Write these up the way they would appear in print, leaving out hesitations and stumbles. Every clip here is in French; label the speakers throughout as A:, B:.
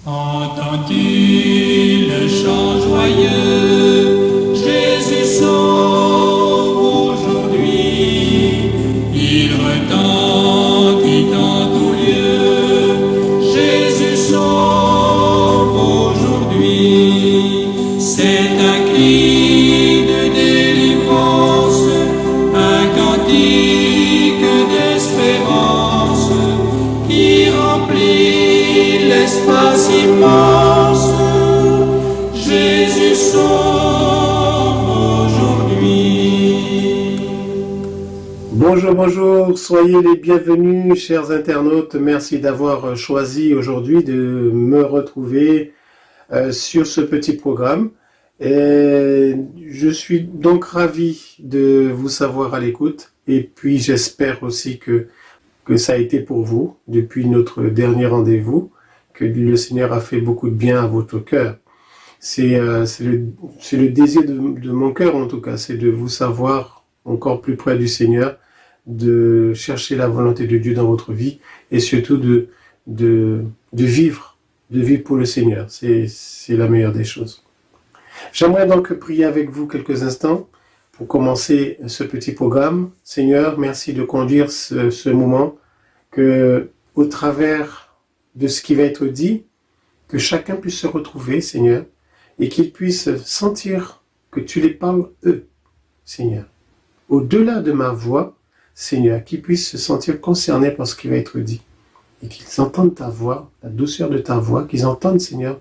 A: Entends-tu le chant joyeux? Jésus sauve aujourd'hui. Il retentit en tout lieu. Jésus sauve aujourd'hui. C'est un cri de délivrance, un cantique d'espérance qui remplit l'espace immense. Jésus sauve aujourd'hui.
B: Bonjour, bonjour, soyez les bienvenus, chers internautes. Merci d'avoir choisi aujourd'hui de me retrouver sur ce petit programme. Et je suis donc ravi de vous savoir à l'écoute. Et puis j'espère aussi que ça a été pour vous depuis notre dernier rendez-vous, que le Seigneur a fait beaucoup de bien à votre cœur. C'est le désir de mon cœur en tout cas, c'est de vous savoir encore plus près du Seigneur, de chercher la volonté de Dieu dans votre vie et surtout de vivre pour le Seigneur. C'est la meilleure des choses. J'aimerais donc prier avec vous quelques instants pour commencer ce petit programme. Seigneur, merci de conduire ce moment, que au travers de ce qui va être dit, que chacun puisse se retrouver, Seigneur, et qu'il puisse sentir que tu les parles eux, Seigneur. Au-delà de ma voix, Seigneur, qu'ils puissent se sentir concernés par ce qui va être dit, et qu'ils entendent ta voix, la douceur de ta voix, qu'ils entendent, Seigneur,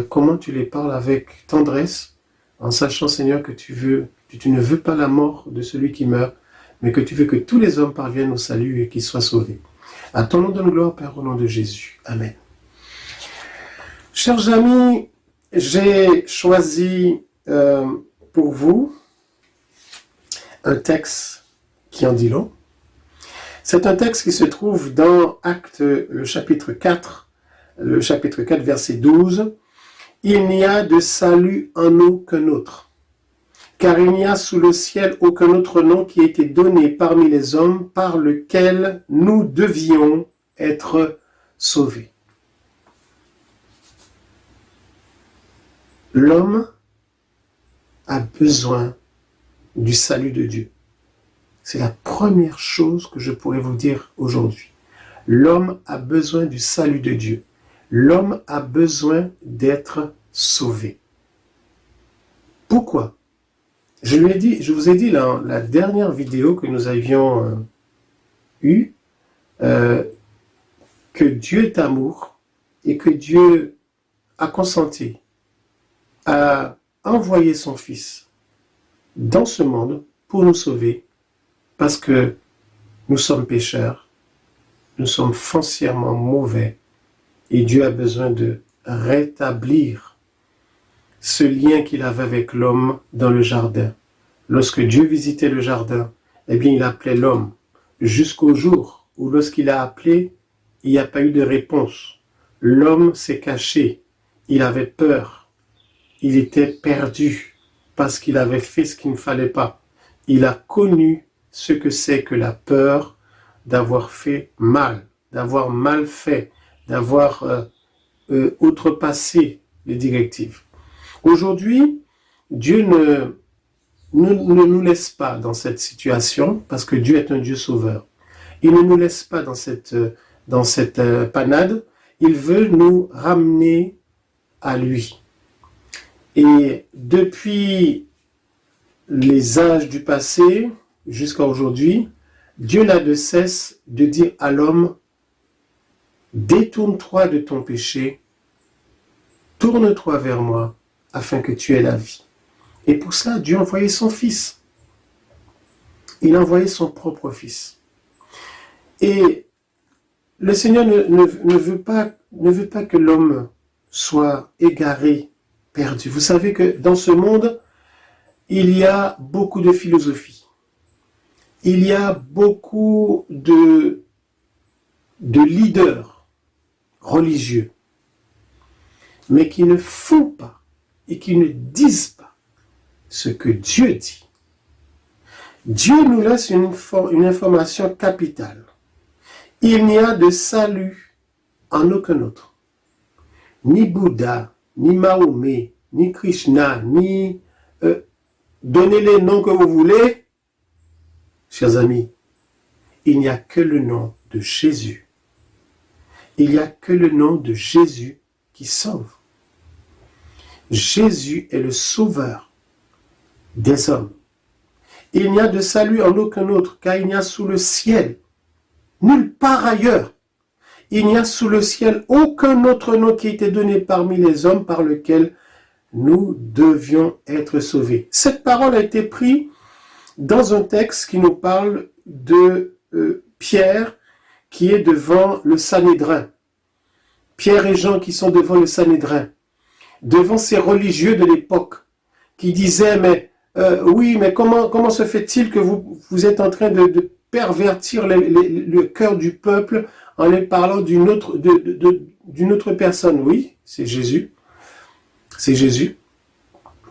B: comment tu les parles avec tendresse, en sachant, Seigneur, que tu ne veux pas la mort de celui qui meurt, mais que tu veux que tous les hommes parviennent au salut et qu'ils soient sauvés. À ton nom donne gloire, Père, au nom de Jésus. Amen. Chers amis, j'ai choisi pour vous un texte qui en dit long. C'est un texte qui se trouve dans Actes, le chapitre 4, verset 12. « Il n'y a de salut en aucun autre, car il n'y a sous le ciel aucun autre nom qui ait été donné parmi les hommes par lequel nous devions être sauvés. » L'homme a besoin du salut de Dieu. C'est la première chose que je pourrais vous dire aujourd'hui. L'homme a besoin du salut de Dieu. L'homme a besoin d'être sauvé. Pourquoi ? Je vous ai dit dans la dernière vidéo que nous avions eue que Dieu est amour et que Dieu a consenti à envoyer son Fils dans ce monde pour nous sauver parce que nous sommes pécheurs, nous sommes foncièrement mauvais et Dieu a besoin de rétablir ce lien qu'il avait avec l'homme dans le jardin. Lorsque Dieu visitait le jardin, eh bien, il appelait l'homme jusqu'au jour où lorsqu'il a appelé, il n'y a pas eu de réponse. L'homme s'est caché, il avait peur, il était perdu parce qu'il avait fait ce qu'il ne fallait pas. Il a connu ce que c'est que la peur d'avoir fait mal, d'avoir mal fait, d'avoir outrepassé les directives. Aujourd'hui, Dieu ne nous laisse pas dans cette situation parce que Dieu est un Dieu sauveur. Il ne nous laisse pas dans cette panade. Il veut nous ramener à lui. Et depuis les âges du passé jusqu'à aujourd'hui, Dieu n'a de cesse de dire à l'homme: détourne-toi de ton péché, tourne-toi vers moi, afin que tu aies la vie. Et pour cela, Dieu a envoyé son Fils. Il a envoyé son propre Fils. Et le Seigneur ne veut pas que l'homme soit égaré, perdu. Vous savez que dans ce monde, il y a beaucoup de philosophie. Il y a beaucoup de leaders religieux, mais qui ne font pas et qui ne disent pas ce que Dieu dit. Dieu nous laisse une information capitale. Il n'y a de salut en aucun autre. ni Bouddha, ni Mahomet, ni Krishna, ni donnez les noms que vous voulez, chers amis, il n'y a que le nom de Jésus. Il n'y a que le nom de Jésus qui sauve. Jésus est le sauveur des hommes. Il n'y a de salut en aucun autre, car il n'y a sous le ciel, nulle part ailleurs, il n'y a sous le ciel aucun autre nom qui a été donné parmi les hommes par lequel nous devions être sauvés. Cette parole a été prise dans un texte qui nous parle de Pierre qui est devant le Sanhédrin. Pierre et Jean qui sont devant le Sanhédrin, devant ces religieux de l'époque, qui disaient, mais oui, mais comment se fait-il que vous êtes en train de pervertir le cœur du peuple en les parlant d'une autre personne? Oui, c'est Jésus. C'est Jésus.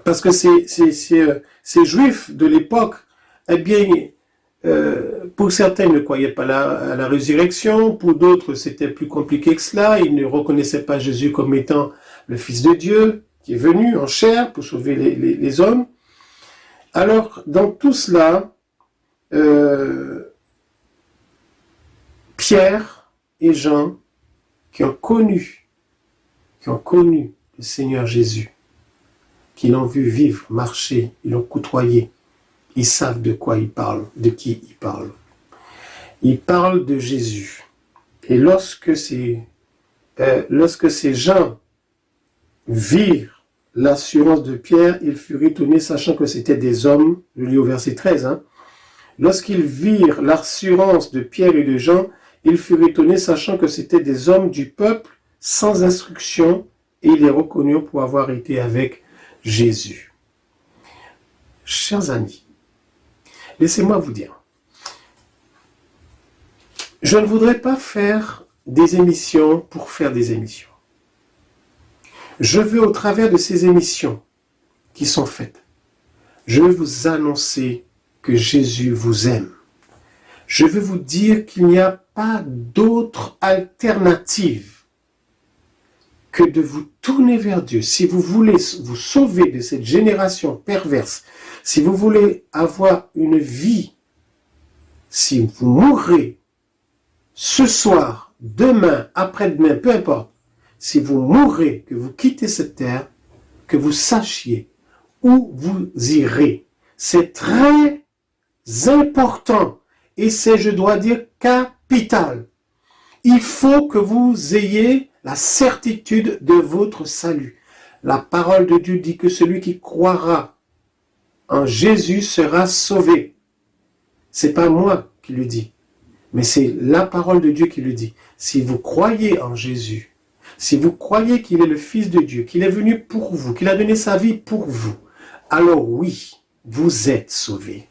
B: Parce que ces Juifs de l'époque, eh bien, pour certains, ils ne croyaient pas à la résurrection. Pour d'autres, c'était plus compliqué que cela. Ils ne reconnaissaient pas Jésus comme étant le Fils de Dieu qui est venu en chair pour sauver les hommes. Alors, dans tout cela, Pierre et Jean, qui ont connu le Seigneur Jésus, qui l'ont vu vivre, marcher, ils l'ont côtoyé, ils savent de quoi ils parlent, de qui ils parlent. Ils parlent de Jésus. Et lorsque ces gens virent l'assurance de Pierre, ils furent étonnés, sachant que c'était des hommes, je lis au verset 13, Lorsqu'ils virent l'assurance de Pierre et de Jean, ils furent étonnés, sachant que c'étaient des hommes du peuple, sans instruction, et ils les reconnurent pour avoir été avec Jésus. Chers amis, laissez-moi vous dire, je ne voudrais pas faire des émissions pour faire des émissions. Je veux, au travers de ces émissions qui sont faites, je veux vous annoncer que Jésus vous aime. Je veux vous dire qu'il n'y a pas d'autre alternative que de vous tourner vers Dieu. Si vous voulez vous sauver de cette génération perverse, si vous voulez avoir une vie, si vous mourrez ce soir, demain, après-demain, peu importe, si vous mourrez, que vous quittez cette terre, que vous sachiez où vous irez. C'est très important et c'est, je dois dire, capital. Il faut que vous ayez la certitude de votre salut. La parole de Dieu dit que celui qui croira en Jésus sera sauvé. C'est pas moi qui le dis, mais c'est la parole de Dieu qui le dit. Si vous croyez en Jésus, si vous croyez qu'il est le Fils de Dieu, qu'il est venu pour vous, qu'il a donné sa vie pour vous, alors oui, vous êtes sauvés.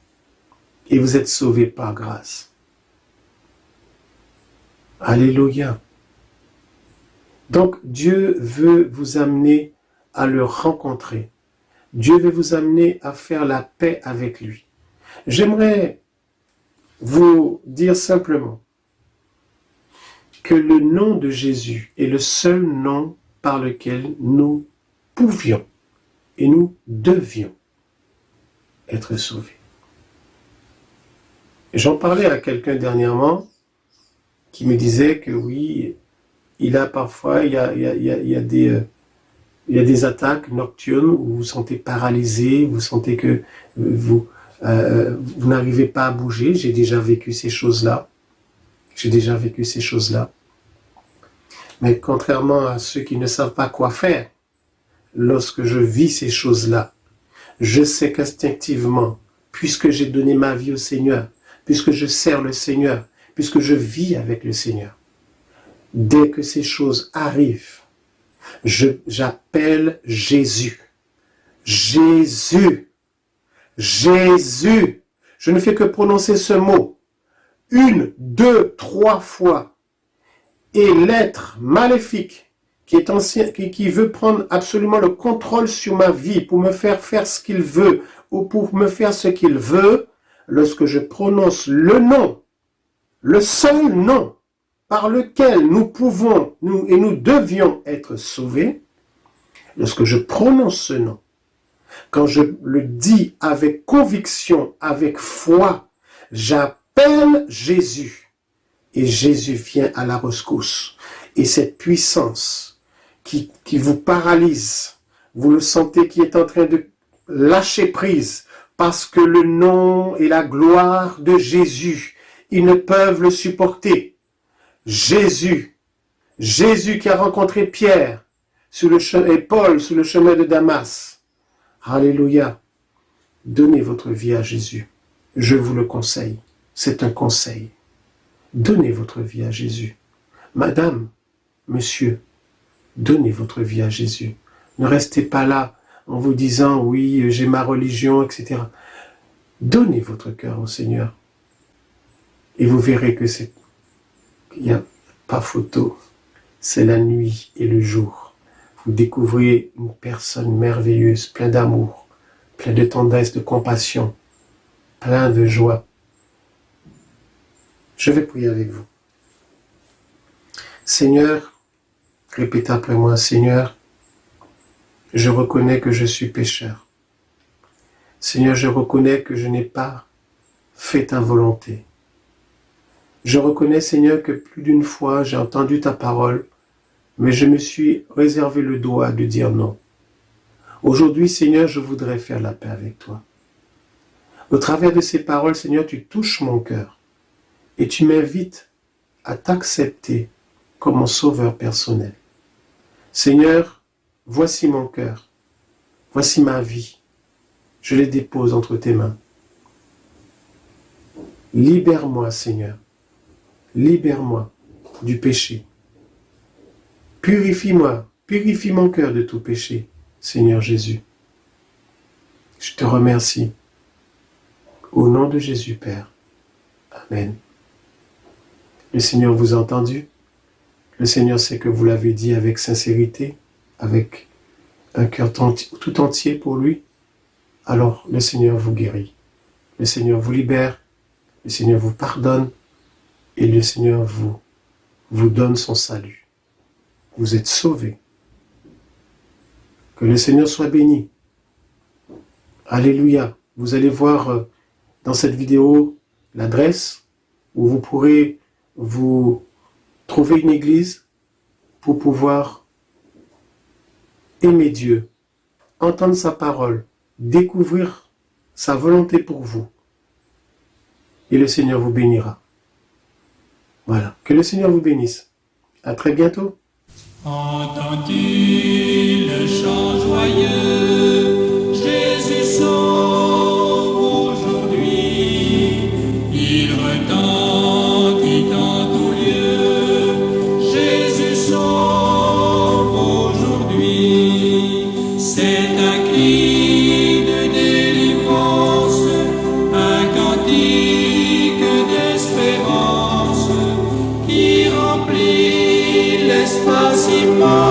B: Et vous êtes sauvés par grâce. Alléluia. Donc Dieu veut vous amener à le rencontrer. Dieu veut vous amener à faire la paix avec lui. J'aimerais vous dire simplement que le nom de Jésus est le seul nom par lequel nous pouvions et nous devions être sauvés. J'en parlais à quelqu'un dernièrement qui me disait que oui, il y a des attaques nocturnes où vous vous sentez paralysé, vous sentez que vous n'arrivez pas à bouger. J'ai déjà vécu ces choses-là. Mais contrairement à ceux qui ne savent pas quoi faire, lorsque je vis ces choses-là, je sais qu'instinctivement, puisque j'ai donné ma vie au Seigneur, puisque je sers le Seigneur, puisque je vis avec le Seigneur, dès que ces choses arrivent, j'appelle Jésus. Jésus. Jésus. Je ne fais que prononcer ce mot 1, 2, 3 fois. Et l'être maléfique qui est ancien, qui veut prendre absolument le contrôle sur ma vie pour me faire faire ce qu'il veut ou pour me faire ce qu'il veut, lorsque je prononce le nom, le seul nom par lequel nous pouvons, nous devions être sauvés, lorsque je prononce ce nom, quand je le dis avec conviction, avec foi, j'appelle Jésus et Jésus vient à la rescousse. Et cette puissance qui vous paralyse, vous le sentez qui est en train de lâcher prise parce que le nom et la gloire de Jésus, ils ne peuvent le supporter. Jésus qui a rencontré Pierre et Paul sur le chemin de Damas. Alléluia. Donnez votre vie à Jésus. Je vous le conseille. C'est un conseil. Donnez votre vie à Jésus. Madame, monsieur, donnez votre vie à Jésus. Ne restez pas là en vous disant, oui, j'ai ma religion, etc. Donnez votre cœur au Seigneur. Et vous verrez que il n'y a pas photo. C'est la nuit et le jour. Vous découvrez une personne merveilleuse, plein d'amour, plein de tendresse, de compassion, plein de joie. Je vais prier avec vous. Seigneur, répétez après moi, Seigneur, je reconnais que je suis pécheur. Seigneur, je reconnais que je n'ai pas fait ta volonté. Je reconnais, Seigneur, que plus d'une fois j'ai entendu ta parole, mais je me suis réservé le droit de dire non. Aujourd'hui, Seigneur, je voudrais faire la paix avec toi. Au travers de ces paroles, Seigneur, tu touches mon cœur et tu m'invites à t'accepter comme mon sauveur personnel. Seigneur, voici mon cœur, voici ma vie, je les dépose entre tes mains. Libère-moi, Seigneur, libère-moi du péché. Purifie-moi, purifie mon cœur de tout péché, Seigneur Jésus. Je te remercie. Au nom de Jésus, Père. Amen. Le Seigneur vous a entendu. Le Seigneur sait que vous l'avez dit avec sincérité, avec un cœur tout entier pour lui. Alors le Seigneur vous guérit. Le Seigneur vous libère. Le Seigneur vous pardonne. Et le Seigneur vous donne son salut. Vous êtes sauvés. Que le Seigneur soit béni. Alléluia. Vous allez voir dans cette vidéo l'adresse où vous pourrez vous trouver une église pour pouvoir aimer Dieu, entendre sa parole, découvrir sa volonté pour vous. Et le Seigneur vous bénira. Voilà. Que le Seigneur vous bénisse. À très bientôt.
A: Entends-tu le chant joyeux? Jésus sauve aujourd'hui. Il retentit en tout lieu. Jésus sauve aujourd'hui. C'est un cri de délivrance, un cantique d'espérance qui remplit l'espace immense.